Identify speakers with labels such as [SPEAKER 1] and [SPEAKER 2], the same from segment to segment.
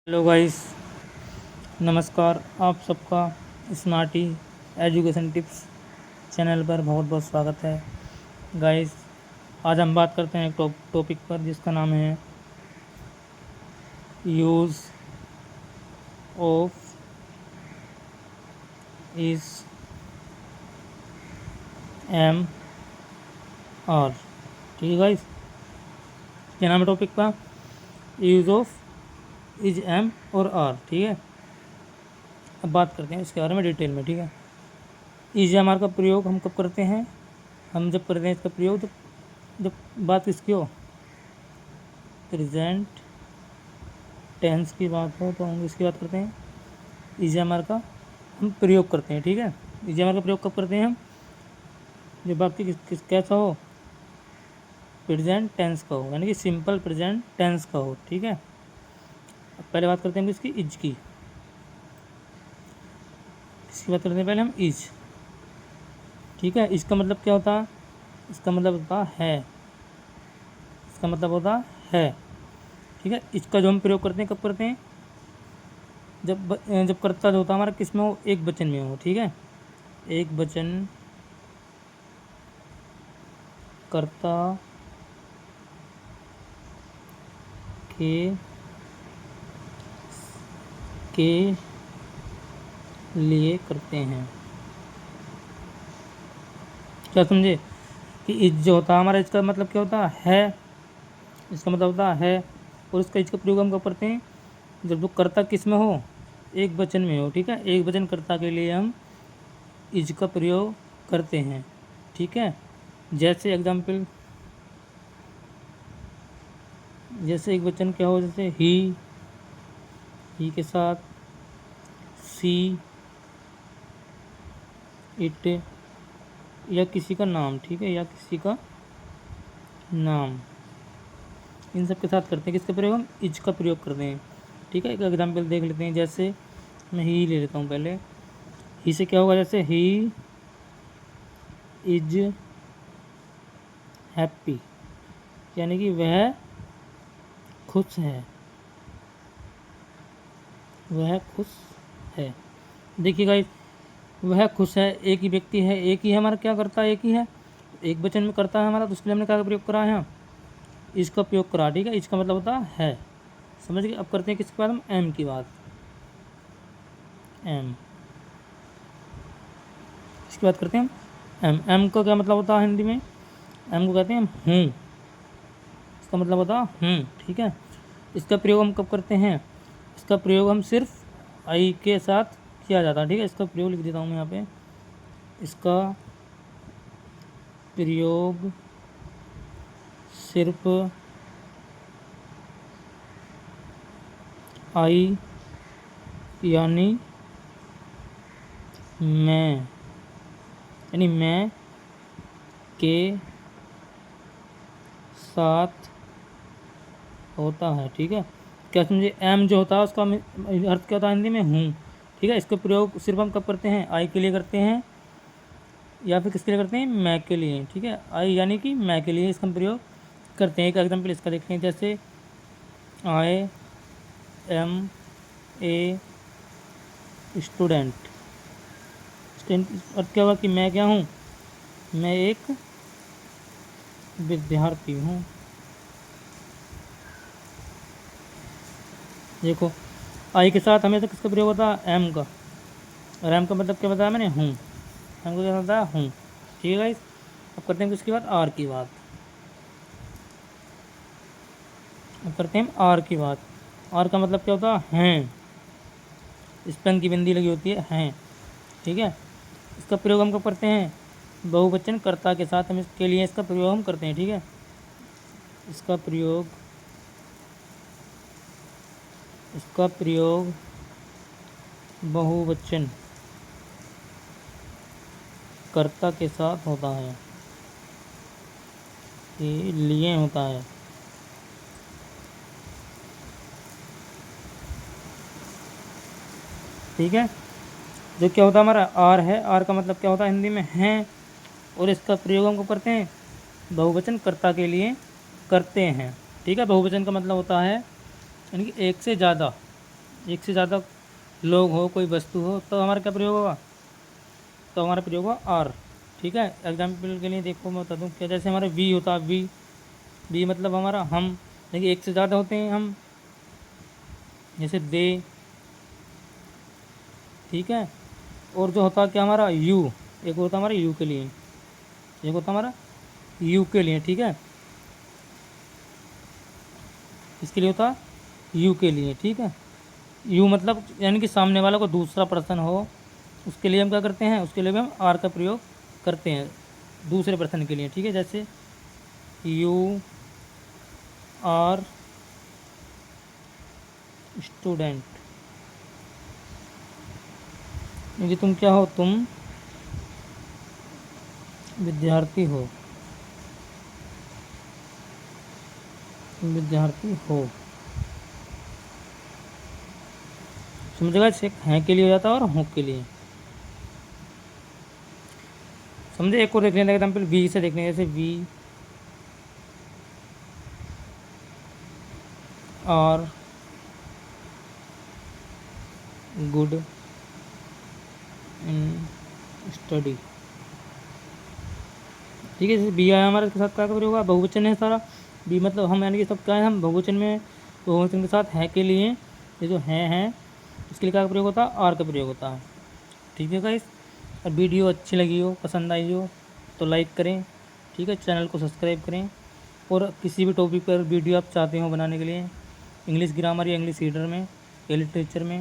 [SPEAKER 1] Hello guys, नमस्कार। आप सबका स्मार्टी एजुकेशन टिप्स चैनल पर बहुत बहुत स्वागत है। गाइस, आज हम बात करते हैं एक टॉपिक पर जिसका नाम है use of is M R. ठीक है गाइस, क्या नाम है टॉपिक का? यूज़ ऑफ इज एम और आर। ठीक है, अब बात करते हैं इसके बारे में डिटेल में। ठीक है, इज एम आर का प्रयोग हम कब करते हैं? हम जब करते हैं इसका प्रयोग जब बात किसकी हो, प्रेजेंट टेंस की बात हो, तो हम इसकी बात करते हैं। इज एम आर का हम प्रयोग करते हैं। ठीक है, इज एम आर का प्रयोग कब करते हैं हम? जब वाक्य कैसा हो, प्रेजेंट टेंस का हो, यानी कि सिंपल प्रेजेंट टेंस का हो। ठीक है, अब पहले बात करते हैं इसकी इज की। इसकी बात करते हैं पहले हम इज। ठीक है, इसका मतलब क्या होता है? इसका मतलब होता है, इसका मतलब होता है। ठीक है, इसका जो हम प्रयोग करते हैं कब करते हैं? जब कर्ता जो होता है हमारा किस में हो, एक वचन में हो। ठीक है, एक वचन कर्ता के लिए करते हैं। क्या समझे? कि इज जो होता है हमारा, इसका मतलब क्या होता है? इसका मतलब होता है। और इसका इसका प्रयोग हम कब करते हैं? जब जो कर्ता किस में हो, एक वचन में हो। ठीक है, एक वचन कर्ता के लिए हम इज का प्रयोग करते हैं। ठीक है, जैसे एग्जाम्पल, जैसे एक वचन क्या हो, जैसे ही के साथ सी, इट, या किसी का नाम। ठीक है, या किसी का नाम, इन सब के साथ करते हैं किसका प्रयोग? हम इज का प्रयोग करते हैं। ठीक है, एक एग्जाम्पल देख लेते हैं। जैसे मैं ही ले लेता हूँ पहले। ही से क्या होगा? जैसे ही इज हैप्पी, यानी कि वह खुश है, वह खुश है। देखिए गाइस, वह खुश है, एक ही व्यक्ति है, एक ही है हमारा, क्या करता है? एक ही है, एक वचन में करता है हमारा, तो उसके लिए हमने क्या का प्रयोग करा है? इसका प्रयोग करा। ठीक है, इसका मतलब होता है। समझ गए? अब करते हैं किसके बाद? हम एम की बात। एम, इसकी बात करते हैं हम। एम का क्या मतलब होता है हिंदी में? एम को कहते हैं हम हूँ। इसका मतलब होता है हूँ। ठीक है, इसका प्रयोग हम कब करते हैं? इसका प्रयोग हम सिर्फ आई के साथ किया जाता है। ठीक है, इसका प्रयोग लिख देता हूँ मैं यहाँ पे। इसका प्रयोग सिर्फ आई यानी मैं, यानी मैं के साथ होता है। ठीक है, क्या समझे? एम जो होता है उसका अर्थ क्या होता है हिंदी में? हूँ। ठीक है, इसका प्रयोग सिर्फ हम कब करते हैं? आई के लिए करते हैं, या फिर किसके लिए करते हैं? मैं के लिए। ठीक है, आई यानी कि मैं के लिए इसका प्रयोग करते हैं। एक एग्जाम्पल इसका देखते हैं। जैसे आई एम ए स्टूडेंट। अर्थ क्या हुआ? कि मैं क्या हूँ? मैं एक विद्यार्थी हूँ। देखो, आई के साथ हमेशा किसका प्रयोग होता है? एम का। और एम का मतलब क्या बताया मैंने? हूँ। एम को क्या होता है? हूँ। ठीक है गाइस, अब करते हैं किसकी बात? आर की बात। अब करते हैं आर की बात। आर का मतलब क्या होता है? हैं। इस पर की बिंदी लगी होती है, हैं। ठीक है, इसका प्रयोग हम कब करते हैं? बहुवचन कर्ता के साथ हम इसके लिए इसका प्रयोग हम करते हैं। ठीक है, इसका प्रयोग बहुवचन कर्ता के साथ होता है, के लिए होता है। ठीक है, जो क्या होता है हमारा? आर है। आर का मतलब क्या होता है हिंदी में? हैं। और इसका प्रयोग हम कब करते हैं? बहुवचन कर्ता के लिए करते हैं। ठीक है, बहुवचन का मतलब होता है यानी कि एक से ज़्यादा। एक से ज़्यादा लोग हो, कोई वस्तु हो, तो हमारा क्या प्रयोग होगा, तो हमारा प्रयोग होगा आर। ठीक है, एग्जाम्पल के लिए देखो मैं बता दूँ क्या, जैसे हमारा वी होता है, वी मतलब हमारा हम, लेकिन एक से ज़्यादा होते हैं हम, जैसे दे। ठीक है, और जो होता है क्या हमारा यू, एक होता है हमारा यू के लिए, एक होता है हमारा यू के लिए। ठीक है, इसके लिए होता है यू के लिए। ठीक है, यू मतलब यानी कि सामने वाला को दूसरा पर्सन हो, उसके लिए हम क्या करते हैं, उसके लिए भी हम आर का प्रयोग करते हैं दूसरे पर्सन के लिए। ठीक है, जैसे यू आर स्टूडेंट, यानी तुम क्या हो, तुम विद्यार्थी हो, तुम विद्यार्थी हो। समझेगा, इससे हैं के लिए हो जाता है और हों के लिए। समझे, एक और देख लेते हैं एग्जाम्पल वी से देखने, जैसे we are good in study. ठीक है, जैसे बी आया हमारे के साथ क्या प्रयोग होगा, बहुवचन है सारा, बी मतलब हम, यानी कि सब क्या है, हम बहुवचन में, बहुवचन के साथ है के लिए, ये जो हैं इसके लिए क्या प्रयोग होता है, आर का प्रयोग होता है। ठीक है गाइस, और वीडियो अच्छी लगी हो, पसंद आई हो तो लाइक करें। ठीक है, चैनल को सब्सक्राइब करें, और किसी भी टॉपिक पर वीडियो आप चाहते हो बनाने के लिए, इंग्लिश ग्रामर या इंग्लिश रीडर में या लिटरेचर में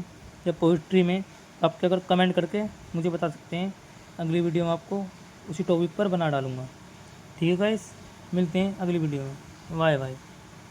[SPEAKER 1] या पोइट्री में, आप क्या कर कमेंट करके मुझे बता सकते हैं। अगली वीडियो में आपको उसी टॉपिक पर बना डालूँगा। ठीक है गाइस, मिलते हैं अगली वीडियो में। Bye bye.